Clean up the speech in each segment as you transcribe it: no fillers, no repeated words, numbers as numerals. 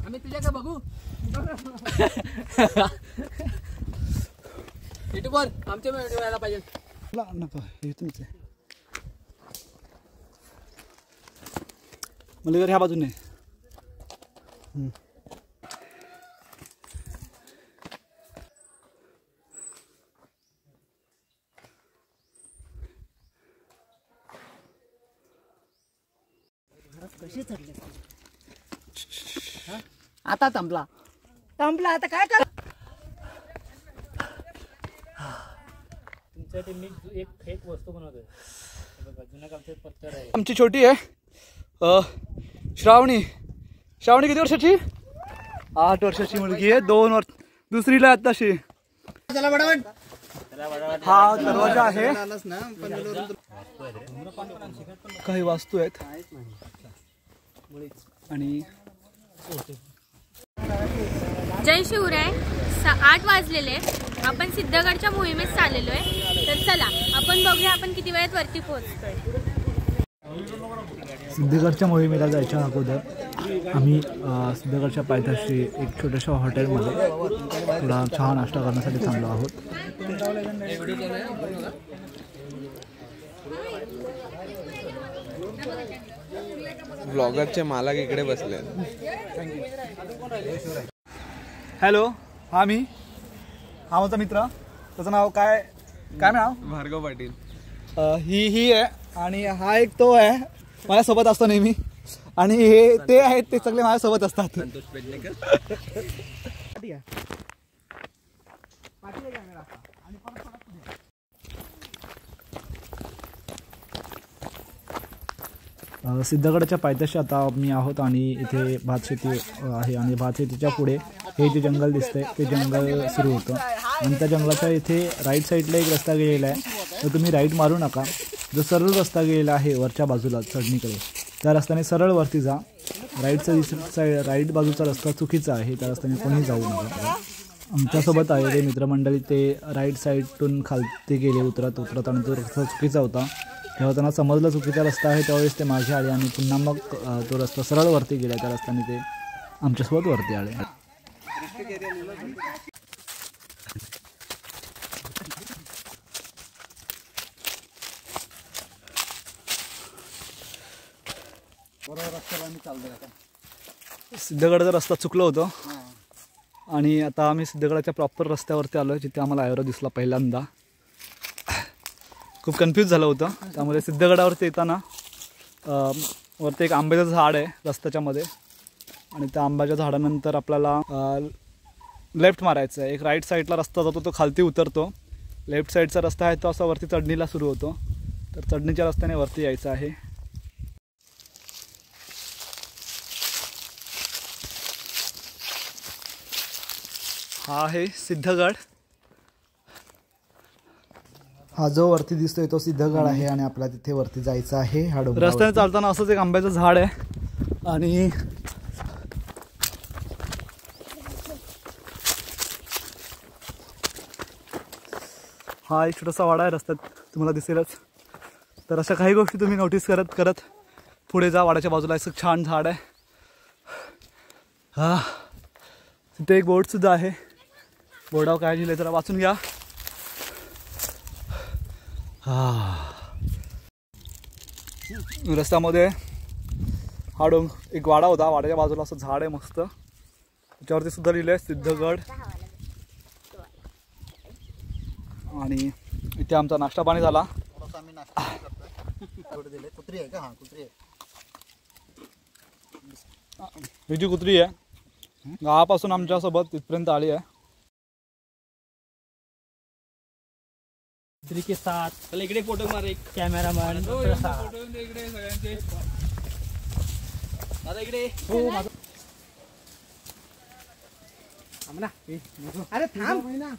आम्ही तुझ्याकडे बघू युट्यूबवर आमच्या व्हिडिओ यायला पाहिजे. नका इथूनच आहे मला ह्या बाजूने. कशी चढले आता थांबला आता काय कर. तुमच्यासाठी मी एक वस्तू बनवतोय. जुन्या काळचे पत्थर आहे. आमची छोटी आहे श्रावणी किती वर्षाची? 8 वर्षाची मुलगी आहे. 2 वर्ष दुसरीला आताशी. हा दरवाजा आहे. काही वास्तू आहेत आणि जय शिवराय. 8 वाजलेले. आपण सिद्धगडच्या मोहिमेत चाललेलो आहे. तर चला आपण बघूया आपण किती वेळात वरती पोहोचतोय. सिद्धगडच्या मोहिमेला जायच्या अगोदर आम्ही सिद्धगडच्या पायथ्याशी एक छोट्याशा हॉटेलमध्ये थोडा चहा नाश्ता करण्यासाठी थांबलो आहोत. ब्लॉगरचे मालक इकडे बसले. हॅलो, हा माझा मित्र. त्याचं नाव काय नाव? भार्गव पाटील. ही आहे आणि हा एक तो आहे माझ्यासोबत असतो नेहमी. आणि हे ते आहेत ते सगळे माझ्यासोबत असतात. संतोष पेडणेकर. सिद्धगडच्या पायथ्याशी आता मी आहोत आणि इथे भातशेती आहे आणि भातशेतीच्या पुढे हे जे जंगल दिसतंय ते जंगल सुरू होतं आणि त्या जंगलाच्या इथे राईट साईडला एक रस्ता गेलेला आहे. तर तुम्ही राईट मारू नका. जो सरळ रस्ता गेलेला आहे वरच्या बाजूला चढणीकडे त्या रस्त्याने सरळ वरती जा. राईट बाजूचा रस्ता चुकीचा आहे. त्या रस्त्याने कोणी जाऊ नका. आमच्यासोबत आलेले मित्रमंडळी ते राईट साईडतून खालती गेले उतरत आणि तो रस्ता चुकीचा होता. तेव्हा त्यांना समजलं चुकीचा रस्ता आहे त्यावेळेस ते मागे आले आणि पुन्हा मग तो रस्ता सरळ वरती गेला. त्या रस्त्याने ते आमच्यासोबत वरती आले. सिद्धगडचा रस्ता चुकलो होतो आणि आता आम्ही सिद्धगडाच्या प्रॉपर रस्त्यावरती आलो आहे जिथे आम्हाला आयरो दिसला पहिल्यांदा. खूप कन्फ्यूज झालं होतं. त्यामुळे सिद्धगडावरती येताना वरती एक आंब्याचं झाड आहे रस्त्याच्या मध्ये आणि त्या आंब्याच्या झाडानंतर आपल्याला लेफ्ट मारायचं आहे. एक राईट साईडला रस्ता जातो तो खालती उतरतो. लेफ्ट साईडचा रस्ता आहे तो असा वरती चढणीला सुरू होतो. तर चढणीच्या रस्त्याने वरती यायचं आहे. हा आहे सिद्धगड. हा जो वरती दिसतोय तो सिद्धगड आहे आणि आपल्याला तिथे वरती जायचं आहे. हा डोंगर रस्त्याने चालताना असंच एक आंब्याचं झाड आहे आणि हा एक छोटासा वाडा आहे रस्त्यात तुम्हाला दिसेलच. तर अशा काही गोष्टी तुम्ही नोटीस करत पुढे जा. वाड्याच्या बाजूला असं छान झाड आहे. हा तिथे एक बोर्डसुद्धा आहे. बोर्डावर काय लिहिलं जरा वाचून घ्या. रस्त्यामध्ये हा एक वाडा होता. वाड्याच्या बाजूला असं झाड आहे मस्त. त्याच्यावरती सुद्धा लिहिलं आहे सिद्धगड. आणि इथे आमचा नाश्ता पाणी झाला. ही जी कुत्री आहे गावापासून आमच्यासोबत तिथपर्यंत आली आहे. के साथ चला इकडे फोटो मार. एक कॅमेरामॅन फोटो इकडे सगळ्यांचे. दादा इकडे. अरे थांब.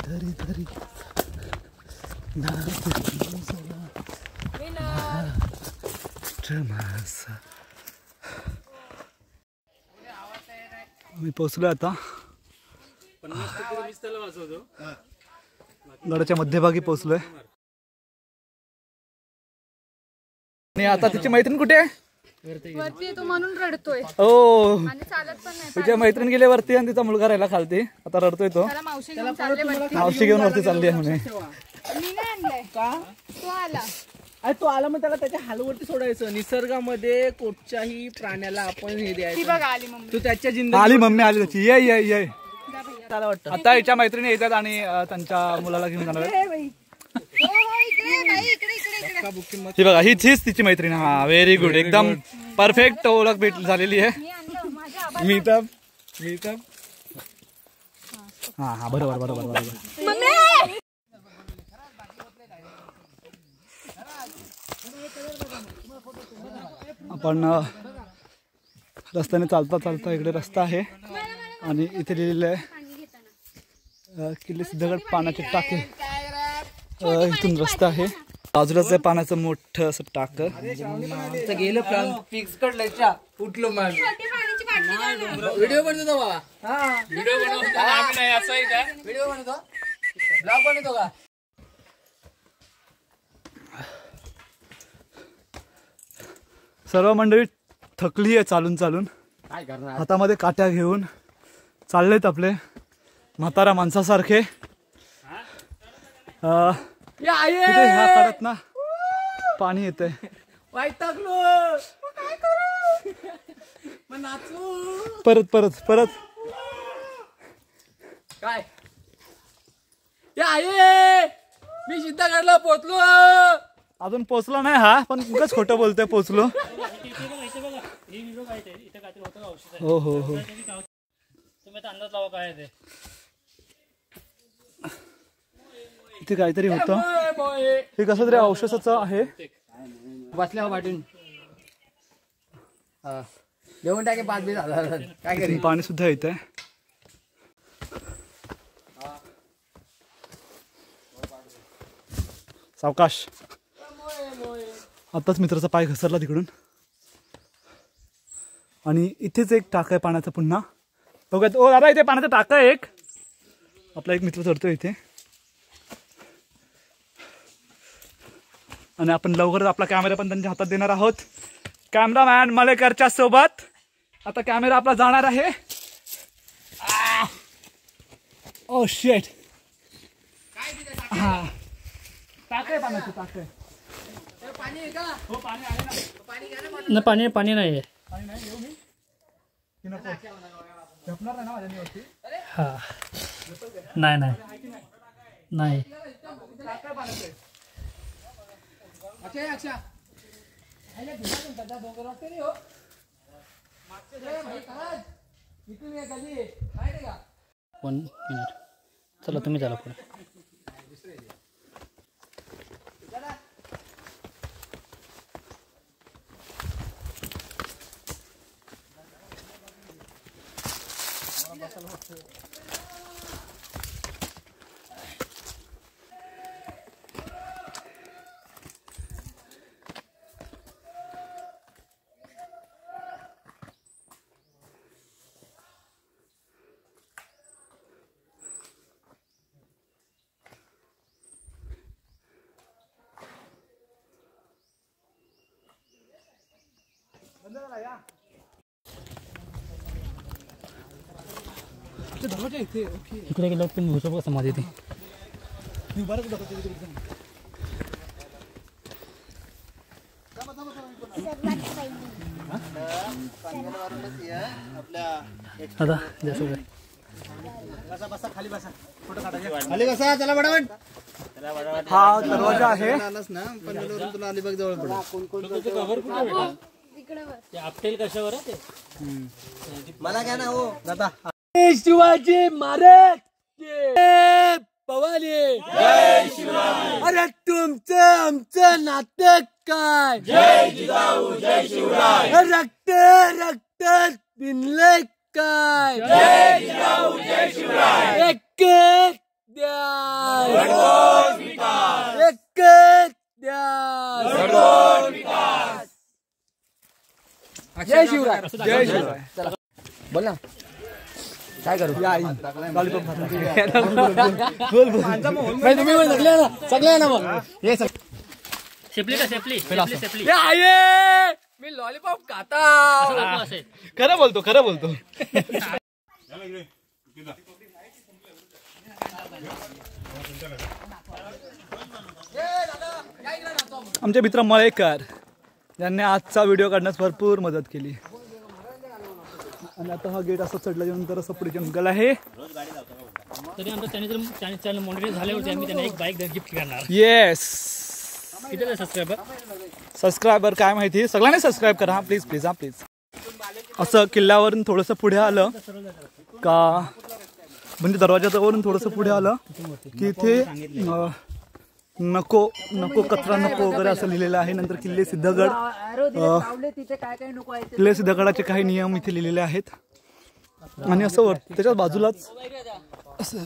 धरी धरी मी पोचलोय आता गडाच्या मध्यभागी पोचलोय आणि आता तिची मैत्रीण कुठे आहे? वरती येतो म्हणून रडतोय ओ आणि चालत पण नाही. तिच्या मैत्रीण गेले वरती आणि तिचा मुलगा राहिला खालती. आता रडतोय तो. त्याला मावशी घेऊन चालले वरती. मावशी घेऊन वरती चालली आहे म्हणे. मी नाही आणलंय का तो आला. अरे तो आला मग त्याला त्याच्या हालवरती सोडायचं. निसर्गामध्ये कुठच्याही प्राण्याला आपण हे ती द्यायचं. बघा आली मम्मी. तू त्याच्या आली जिंदगी मम्मी आली त्याची. ये ये ये त्याला वाटतं आता हिच्या मैत्रिणी येतात आणि त्यांच्या मुलाला घेऊन जाणार आहेत. हो हो इकडे ताई, इकडे इकडे इकडे. ही बघा हीच तिची मैत्रीण. हा व्हेरी गुड एकदम परफेक्ट ओळख भेट झालेली आहे. मी आणलं माझ्या आबा. मी तर हा हा बरोबर बरोबर बरोबर. मम्मी आपण रस्त्याने चालता चालता इकडे रस्ता आहे आणि इथे लिहिलेलं आहे पाणी घेताना किल्ले सिद्धगड पाण्याचे टाके. इथून रस्ता आहे. बाजूलाच आहे पाण्याचं मोठं असं टाक. गेलं फिक्स कडल्याच्या उठलो मग छोटी पाण्याची बाटली द्या ना. व्हिडिओ बनवतो बाबा. व्हिडिओ बनवतो आम्ही नाही असं आहे का? व्हिडिओ बनवतो ब्लॉग बनवतो का? सर्व मंडळी थकली आहे चालून चालून. काय करणार? हातामध्ये काट्या घेऊन चाललेत आपले म्हातारा माणसासारखे. तिथे ह्या काळात ना पाणी येते. वैतागलो. काय करू? मग नाचू. परत परत परत काय आहे? मी सिद्धगडला पोहोचलो. अजून पोचला नाही हा, पण खूपच खोटं बोलतोय पोचलो. हो हो हो तुम्ही आता अंदाज लावा काय आहे ते. इथे काहीतरी होतं. हे कसं तरी औषधाचं आहे. बसल्या वाटून देऊन टाके 5,000 काय करेल. पाणी सुद्धा येत आहे. सावकाश. आताच मित्राचा पाय घसरला तिकडून. आणि इथेच एक टाक आहे पाण्याचं पुन्हा. बघत ओ दादा इथे पाण्याचं टाक आहे एक. आपला एक मित्र चढतोय इथे. आणि आपण लवकरच आपला कॅमेरा पण त्यांच्या हातात देणार आहोत. कॅमेरामॅन मलेकरच्या सोबत आता कॅमेरा आपला जाणार आहे. ओ शेट. हा टाक आहे पाण्याचं टाक आहे. पाणी आहे का? हो पाणी आहे ना. नाही पाणी नाही आहे. पाणी नाही घेऊ मी. झोपणार नाही ना माझ्या वरती. हा नाही नाही नाही. अच्छा वन मिनिट. चला तुम्ही चला पुढे. इकडे गेलो तुम्ही घुसो बघा समाधी ती. आता जसं खाली बसा. चला बडावण. हा दरवाजा आहे. तुला अलिबाग जवळ पडेल. आपटेल कशावर आहे ते. मला काय ना हो दादा. शिवाजी महाराज पवाले. अरे तुमचं आमचं नातं काय जय जिजाऊ जय शिवराय रक्त रक्त पिनले काय जय जिजाऊ जय शिवराय एक द्या एक द्या जय शिवराय जय शिवराय चला बोल ना काय करू लॉलीपॉप बोल बोल नाही तुम्ही पण सगळे ना मग हे शेपली का शेपली शेपली मी लॉलीपॉप खाता खरं बोलतो आमचे मित्र मळेकर यांनी आजचा व्हिडिओ काढण्यास भरपूर मदत केली. आणि आता हा गेट असं चढल्यानंतर असं पुढे जंगल आहे. तरी आमचं चॅनल मोनिटाईज झाल्यावरती आम्ही त्यांना एक बाईक गिफ्ट करणार. येस किती सबस्क्रायबर काय माहिती सगळ्यांनी सबस्क्राईब करा हा प्लीज हा प्लीज. असं किल्ल्यावरून थोडंसं पुढे आलं का म्हणजे दरवाजावरून थोडंसं पुढे आलं की इथे नको कचरा नको वगैरे असं लिहिलेलं आहे. नंतर किल्ले सिद्धगडाचे काही नियम इथे लिहिलेले आहेत. आणि असं त्याच्या बाजूलाच असं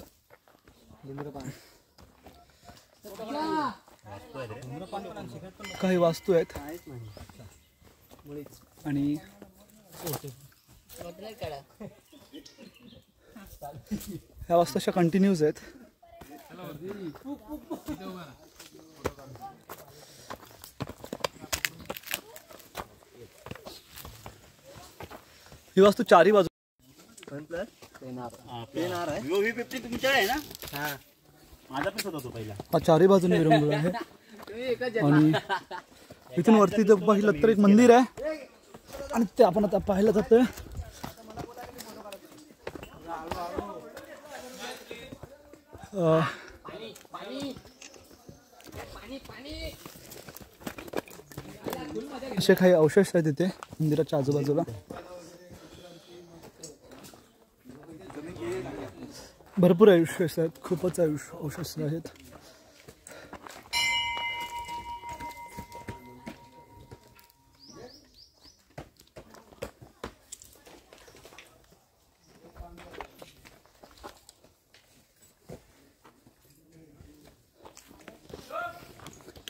काही वास्तू आहेत आणि ह्या वास्तू अशा कंटिन्यूज आहेत. ही वास्तू चारही बाजू चारही बाजूने विरंगुळा आहे. आणि इथून वरती जर पाहिलं तर एक मंदिर आहे आणि ते आपण आता पाहायला जातोय. असे काही अवशेष आहेत तिथे मंदिराच्या आजूबाजूला. भरपूर अवशेष आहेत खूपच अवशेष आहेत.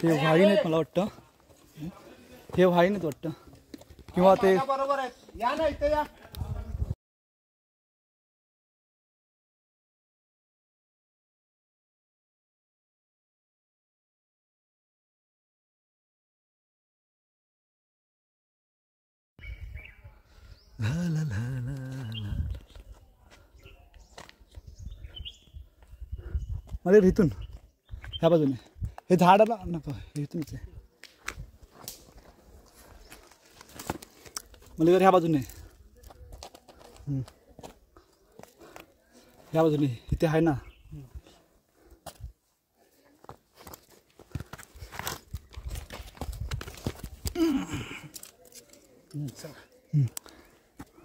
हे व्हाईन आहेत मला वाटतं. हे व्हाईन आहेत वाटतं किंवा ते बरोबर आहे. या ना इथे या. मला इथून ह्या बाजूने हे झाडाला नको इथूनच आहे. मला ह्या बाजूने ह्या बाजूने इथे आहे ना.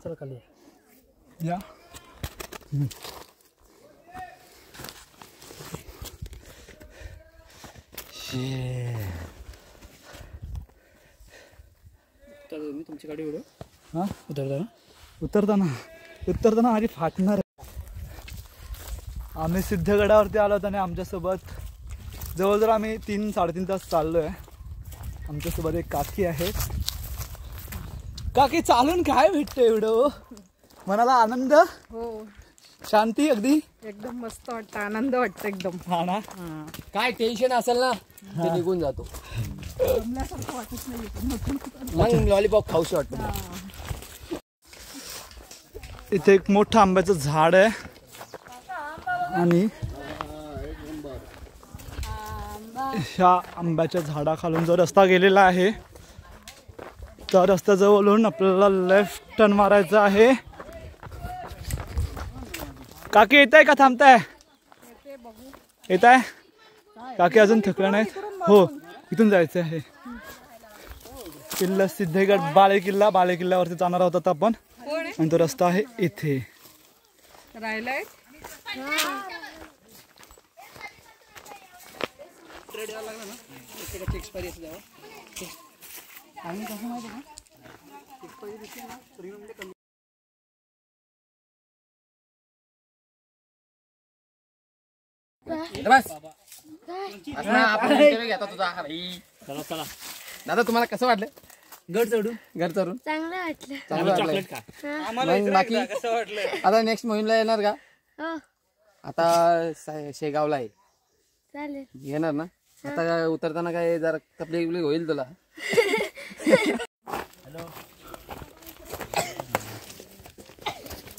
चला खाली या मी तुमची गाडी उडव. हां उतरताना उतरताना माझी फाटणार. आम्ही सिद्धगडावरती आलो आणि आमच्यासोबत जवळजवळ आम्ही 3-3.5 तास चाललो आहे. आमच्यासोबत एक काकी आहे. काकी चालून काय भेटतं एवढं मनाला आनंद हो शांती अगदी एकदम मस्त वाटतं आनंद वाटतं एकदम. हा ना काय टेन्शन असेल ना ते निघून जातो. मग लॉलीपॉप खाऊशी वाटतं. इथे एक मोठं आंब्याचं झाड आहे आणि ह्या आंब्याच्या झाडाखालून जो रस्ता गेलेला आहे त्या रस्त्याजवळून आपल्याला लेफ्ट टर्न मारायचा आहे. काकी येत आहे का थांबताय? येत आहे काकी अजून थकल्या नाहीत. हो इथून जायचं आहे. किल्ला सिद्धगड बालेकिल्ल्यावरती जाणार आहोत आपण आणि तो रस्ता आहे इथे राहिलाय. चला चला दादा तुम्हाला कसं वाटलं गड चढून घर चढून चांगलं वाटलं. चांगलं वाटलं चॉकलेट का मग बाकी आता नेक्स्ट मोहीमला येणार का हो आता शेगावला आहे चालेल. येणार ना आता उतरताना काय जरा तपली बिपली होईल तुला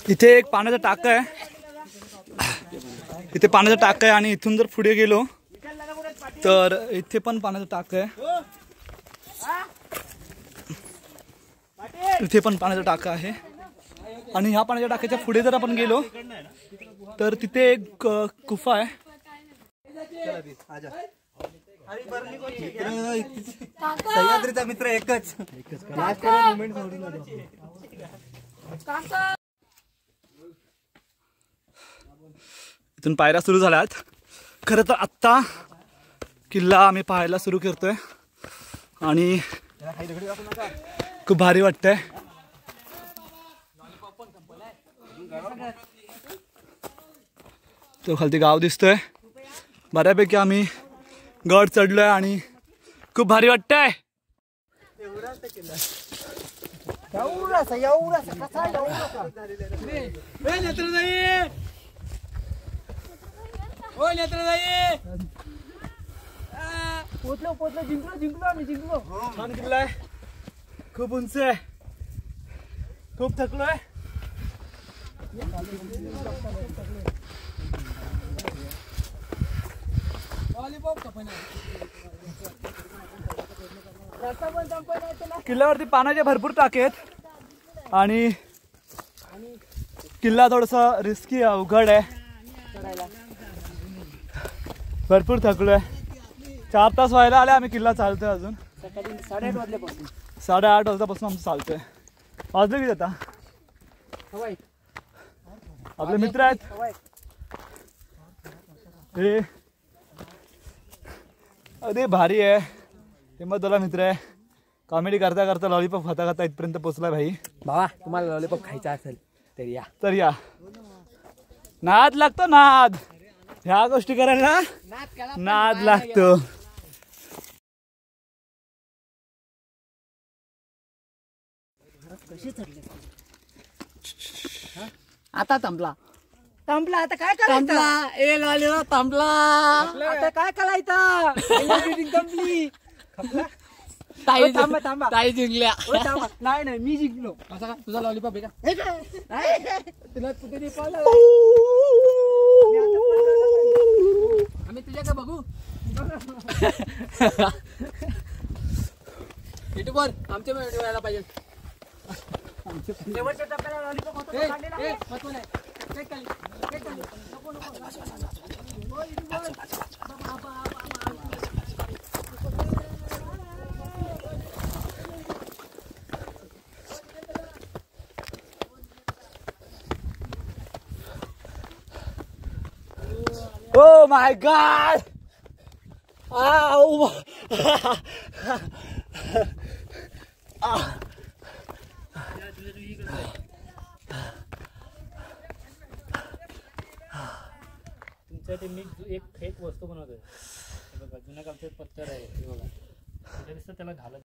इथे एक पाण्याचा टाका आहे. इथे पाण्याचा टाका आहे आणि इथून जर पुढे गेलो तर इथे पण पाण्याचा टाका आहे. इथे पण पाण्याचा टाका आहे आणि ह्या पाण्याच्या टाक्याच्या पुढे जर आपण गेलो तर तिथे एक गुफा आहे. सह्याद्रीचा मित्र एकच इथून पायऱ्या सुरू झाल्यात. खरं तर आत्ता किल्ला आम्ही पाहायला सुरू करतोय आणि खूप भारी वाटतंय. तो खालती गाव दिसतोय. बऱ्यापैकी आम्ही गड चढलोय आणि खूप भारी वाटतंय. छान किल्ला आहे. खूप उंच आहे. खूप थकलोय. किल्ल्यावरती पाण्याचे भरपूर टाके आहेत आणि किल्ला थोडासा रिस्की अवघड आहे. भरपूर थकलोय. 4 तास व्हायला आले आम्ही किल्ला चालतोय. अजून 8:30 वाजल्यापासून आमचं चालतोय. वाजले किती आता? आपले मित्र आहेत हे. अरे भारी आहे. हिम्मतवाला मित्र आहे. कॉमेडी करता करता लॉलीपॉप खाता खाता इथपर्यंत पोहोचला भाई. भावा तुम्हाला लॉलीपॉप खायचा असेल तर या. नाद लागतो नाद. ह्या गोष्टी करायला नाद लागतो. आता थांबला आता काय करायचं? ए लॉलीपॉप थांबला. आता काय करायचं? संपली. ताई जिंकल्या. नाही मी जिंकलो. असं का तुझा लॉलीपॉप आहे का? आम्ही तुझ्याकडे बघू युट्यूबवर आमच्या व्हिडिओ यायला पाहिजे. Oh my God! Ow! तुमच्या ते मी एक वस्तू बनवतोय. बघा जुन्या काळचे पत्तर आहे हे बघा. त्याला घालत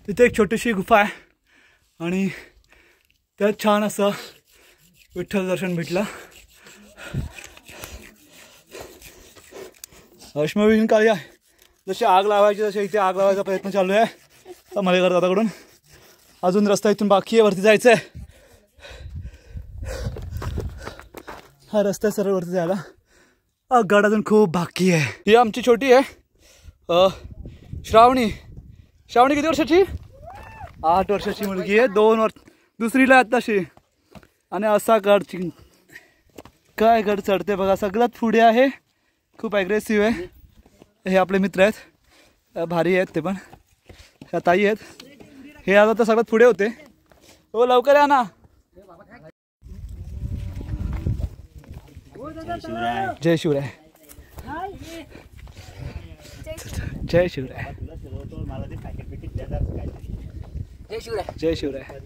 तिथे एक छोटीशी गुफा आहे आणि त्यात छान असं विठ्ठल दर्शन भेटलं. अश्मविहीन काळी आहे. जशी आग लावायची तसे इथे आग लावायचा प्रयत्न चालू आहे मलेकर दादाकडून. अजून रस्ता इथून बाकी आहे. वरती जायचं आहे. हा रस्ता सरळ वरती जायला. गड अजून खूप बाकी आहे. ही आमची छोटी आहे श्रावणी. श्रावणी किती वर्षाची? 8 वर्षाची मुलगी आहे. 2 वर्ष दुसरीला आताशी. आणि असा गड काय गड चढते बघा. सगळ्यात पुढे आहे. खूप ॲग्रेसिव्ह आहे. हे आपले मित्र आहेत. भारी आहेत ते पण. ह्या ताई आहेत. हे आता तर सगळ्यात पुढे होते. हो लवकर या ना. जय शिवराय. जय शिवराय. जय शिवराय. जय शिवराय.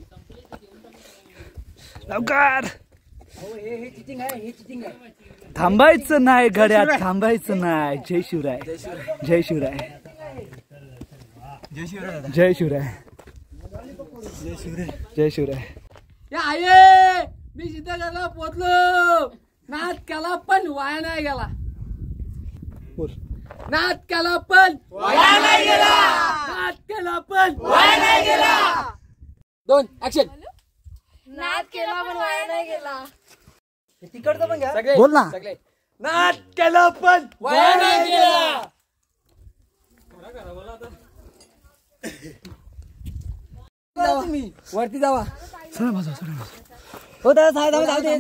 लवकर थांबायचं नाही गड्या, थांबायचं नाही. जय शिवराय. जय शिवराय. जय शिवराय. जय शिवराय. जय शिवराय. आहे मी सिद्धगडला पोचलो. नाद केला पण वाया नाही गेला. नाद केला पण वाया नाही गेला. नाद केला पण वाया नाही गेला. 2 ऍक्शन. नाद केला पण वाया नाही गेला. तिकडचं पण घ्या. बोल ना. सगळे नाद केला पण वाया नाही गेला. वरती जावा. हो दादा जाऊ दे.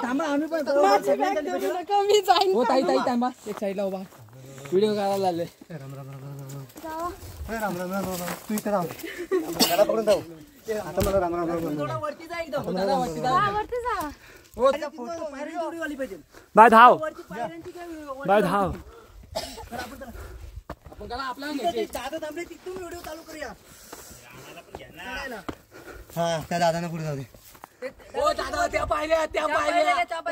थांबा आम्ही पण हो ताई थांबा. एक साईडला उभा. व्हिडिओ करायला लागले. तू इथे राह. त्याला पकडून जाऊ. आता मला राम राम राम. वरती जा एकदम. वरती जा. हो फोटो पायरी जोडी वाली पाहिजे. बाय धाव. बाय धाव. आपण त्याला आपल्याला दादा थांबले तिथून व्हिडिओ चालू करूया. हा त्या दादांना पुढे जाऊ दे. हो दादा त्या पाहिल्या. हो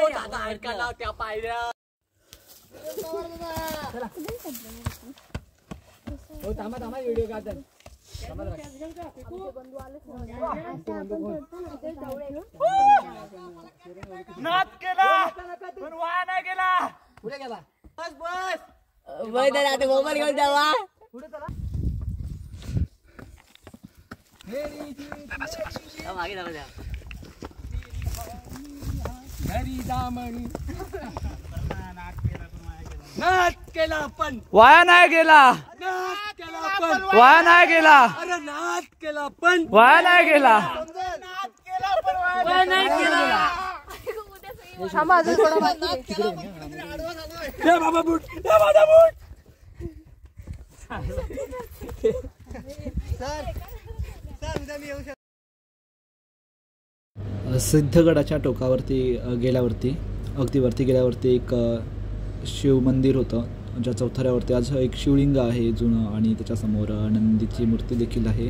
दादा ऐकायला त्या पाहिल्या. हो थांबा व्हिडिओ काढतात. नाद केला पण वाया नाही गेला. पुढे गेला. बस मोबाईल घेऊन जावा. पुढे चला. घरी जा म्हणी. नाद केला पण वाया नाही गेला. नाद केला पण वाया नाही गेला. अरे नाद केला पण वाया नाही गेला. वाया नाही गेला. थांबा अजून थोडं बाकी आहे. दे बाबा बूट. दे माझा बूट. सिद्धगडाच्या टोकावरती गेल्यावरती अगदी वरती गेल्यावरती एक शिव मंदिर होतं, ज्या चौथऱ्यावरती आज एक शिवलिंग आहे जुनं आणि त्याच्यासमोर नंदीची मूर्ती देखील आहे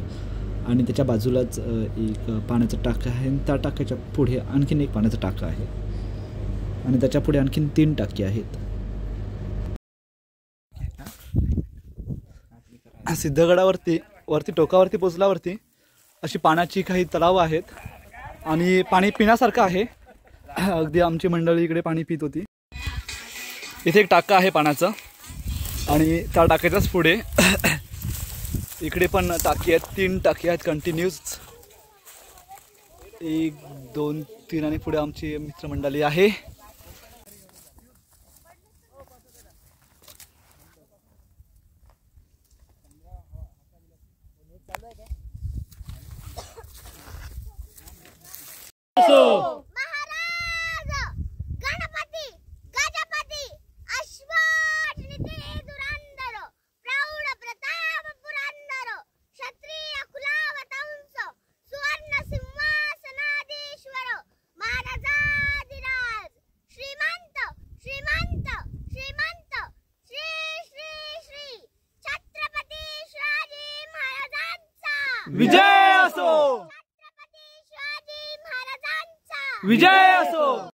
आणि त्याच्या बाजूलाच एक पाण्याचं टाकं आहे आणि त्या टाक्याच्या पुढे आणखीन एक पाण्याचं टाकं आहे आणि त्याच्या पुढे आणखीन 3 टाकी आहेत. सिद्धगडावरती टोकावरती पोचल्यावरती अशी पाण्याची काही तलाव आहेत आणि पाणी पिण्यासारखं आहे. अगदी आमची मंडळी इकडे पाणी पित होती. इथे एक टाका आहे पाण्याचं आणि त्या टाक्याच्याच पुढे इकडे पण टाकी आहेत. 3 टाकी आहेत कंटिन्यूस. 1 2 3 आणि पुढे आमची मित्रमंडळी आहे. महाराज गणपती गजपती अश्वाट निते दुरंदर प्रौढ प्रताप पुरंदर क्षत्रिय कुलावतंस सुवर्ण सिंहासनाधीश्वर महाराजाधिराज श्रीमंत श्रीमंत श्रीमंत श्री श्री श्री छत्रपती शिवाजी महाराजांचा विजय असो. छत्रपती शिवाजी महाराजांचा विजय असो.